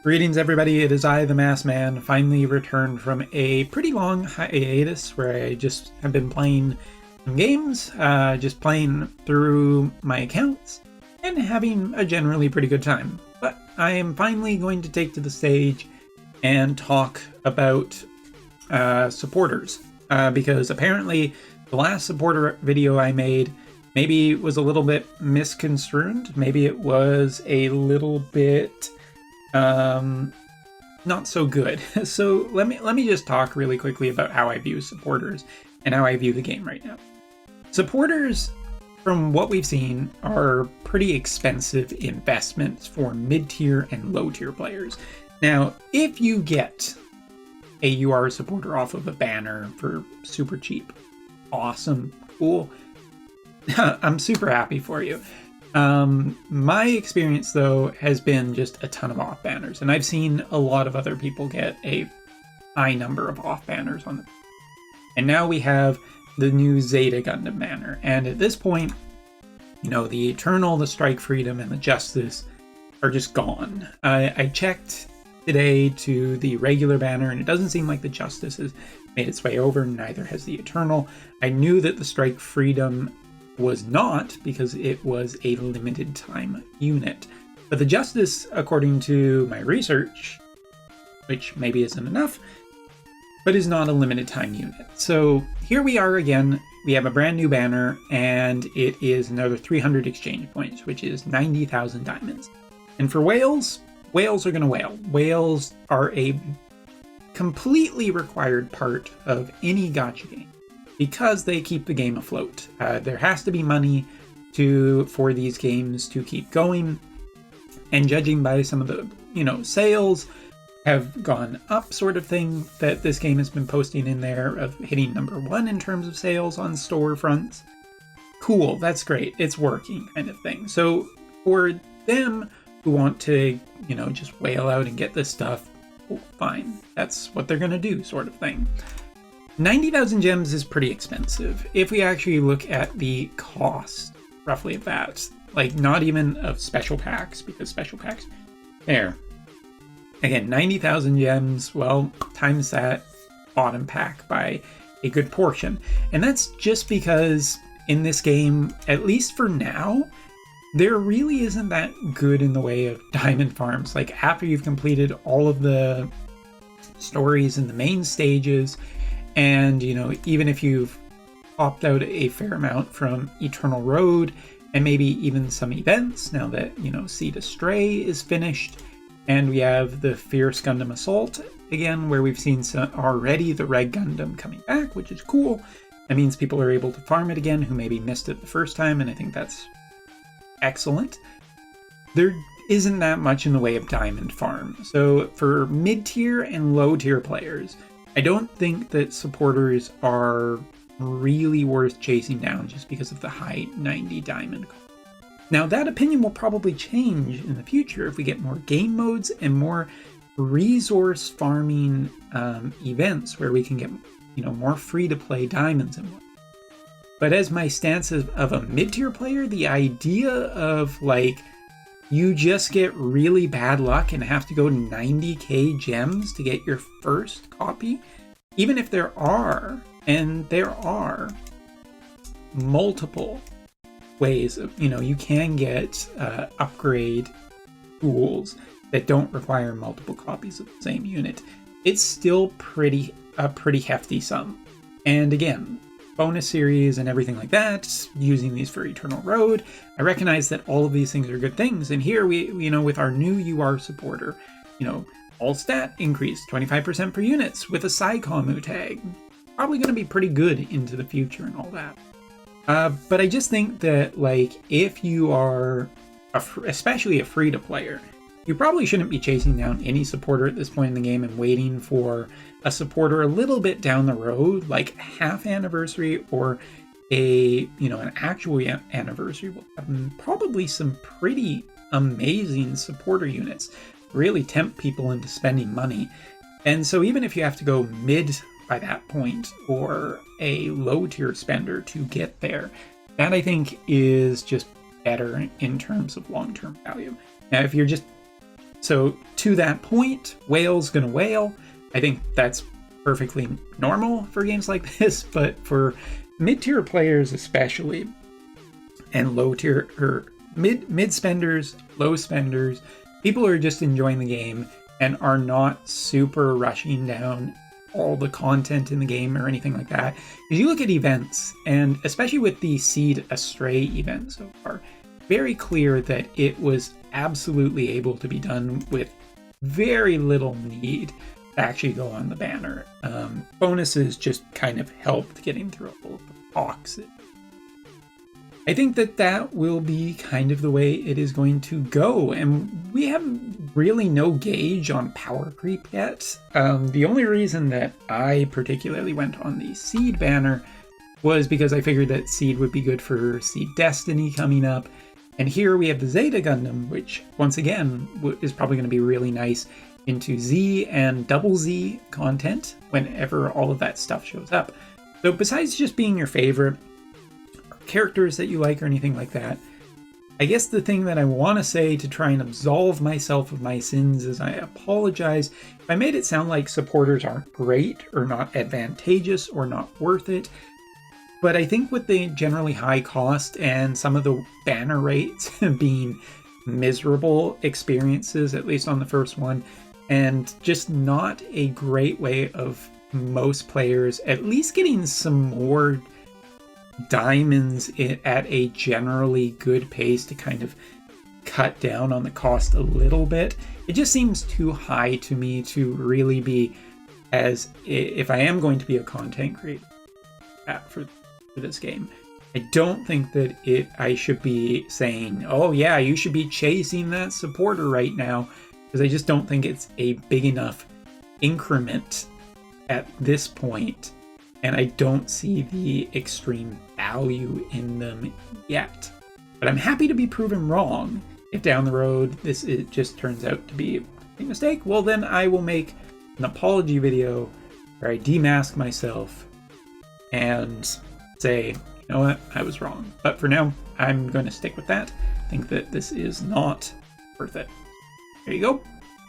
Greetings, everybody. It is I, the Masked Man, finally returned from a pretty long hiatus where I just have been playing some games, just playing through my accounts, and having a generally pretty good time. But I am finally going to take to the stage and talk about supporters, because apparently the last supporter video I made maybe was a little bit misconstrued. Maybe it was a little bit not so good. So let me just talk really quickly about how I view supporters and how I view the game right now. Supporters, from what we've seen, are pretty expensive investments for mid-tier and low-tier players. Now, if you get a UR supporter off of a banner for super cheap, awesome, cool, I'm super happy for you. My experience, though, has been just a ton of off banners, and I've seen a lot of other people get a high number of off banners on them. And now we have the new Zeta Gundam banner, and at this point, you know, the Eternal, the Strike Freedom, and the Justice are just gone. I checked today to the regular banner, and it doesn't seem like the Justice has made its way over, neither has the Eternal. I knew that the Strike Freedom was not, because it was a limited time unit. But the Justice, according to my research, which maybe isn't enough, but is not a limited time unit. So here we are again. We have a brand new banner, and it is another 300 exchange points, which is 90,000 diamonds. And for whales, whales are going to whale. Whales are a completely required part of any gacha game, because they keep the game afloat. There has to be money for these games to keep going, and judging by some of the sales have gone up sort of thing that this game has been posting in there, of hitting #1 in terms of sales on storefronts. Cool, that's great, it's working kind of thing. So for them who want to just wail out and get this stuff, oh, fine, that's what they're gonna do sort of thing. 90,000 gems is pretty expensive. If we actually look at the cost, roughly of that, like not even of special packs, because special packs, there. Again, 90,000 gems, well, times that bottom pack by a good portion. And that's just because in this game, at least for now, there really isn't that good in the way of diamond farms. Like after you've completed all of the stories in the main stages, and, even if you've popped out a fair amount from Eternal Road, and maybe even some events, now that, Seed Astray is finished, and we have the Fierce Gundam Assault, again, where we've seen already the Red Gundam coming back, which is cool. That means people are able to farm it again who maybe missed it the first time, and I think that's excellent. There isn't that much in the way of diamond farm. So for mid-tier and low-tier players, I don't think that supporters are really worth chasing down just because of the high 90 diamond cost. Now that opinion will probably change in the future if we get more game modes and more resource farming events where we can get more free-to-play diamonds and whatnot. But as my stance of a mid-tier player, the idea of you just get really bad luck and have to go 90k gems to get your first copy, even if there are multiple ways of, you can get upgrade tools that don't require multiple copies of the same unit. It's still a pretty hefty sum. And again, bonus series and everything like that, using these for Eternal Road, I recognize that all of these things are good things. And here we, with our new UR supporter, all stat increase 25% per units with a Psycommu tag, probably going to be pretty good into the future and all that. But I just think that if you are especially a free-to-player, you probably shouldn't be chasing down any supporter at this point in the game and waiting for a supporter a little bit down the road, like half anniversary or an actual anniversary will have probably some pretty amazing supporter units, really tempt people into spending money. And so even if you have to go mid by that point or a low tier spender to get there, that I think is just better in terms of long-term value. Now, if you're just So to that point, whale's gonna whale. I think that's perfectly normal for games like this, but for mid-tier players especially, and low-tier or mid spenders, low spenders, people are just enjoying the game and are not super rushing down all the content in the game or anything like that. If you look at events, and especially with the Seed Astray event so far, very clear that it was absolutely able to be done with very little need to actually go on the banner. Bonuses just kind of helped getting through all of the boxes. I think that that will be kind of the way it is going to go, and we have really no gauge on power creep yet. The only reason that I particularly went on the Seed banner was because I figured that Seed would be good for Seed Destiny coming up, and here we have the Zeta Gundam, which once again is probably going to be really nice into Z and Double Z content whenever all of that stuff shows up. So besides just being your favorite, characters that you like or anything like that, I guess the thing that I want to say to try and absolve myself of my sins is I apologize if I made it sound like supporters aren't great or not advantageous or not worth it. But I think with the generally high cost and some of the banner rates being miserable experiences, at least on the first one, and just not a great way of most players at least getting some more diamonds at a generally good pace to kind of cut down on the cost a little bit. It just seems too high to me to really be, as if I am going to be a content creator for this game, I don't think that I should be saying, oh yeah, you should be chasing that supporter right now, because I just don't think it's a big enough increment at this point. And I don't see the extreme value in them yet. But I'm happy to be proven wrong. If down the road it just turns out to be a mistake, well then I will make an apology video where I demask myself and say, you know what, I was wrong. But for now, I'm going to stick with that. I think that this is not worth it. There you go.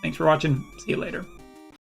Thanks for watching. See you later.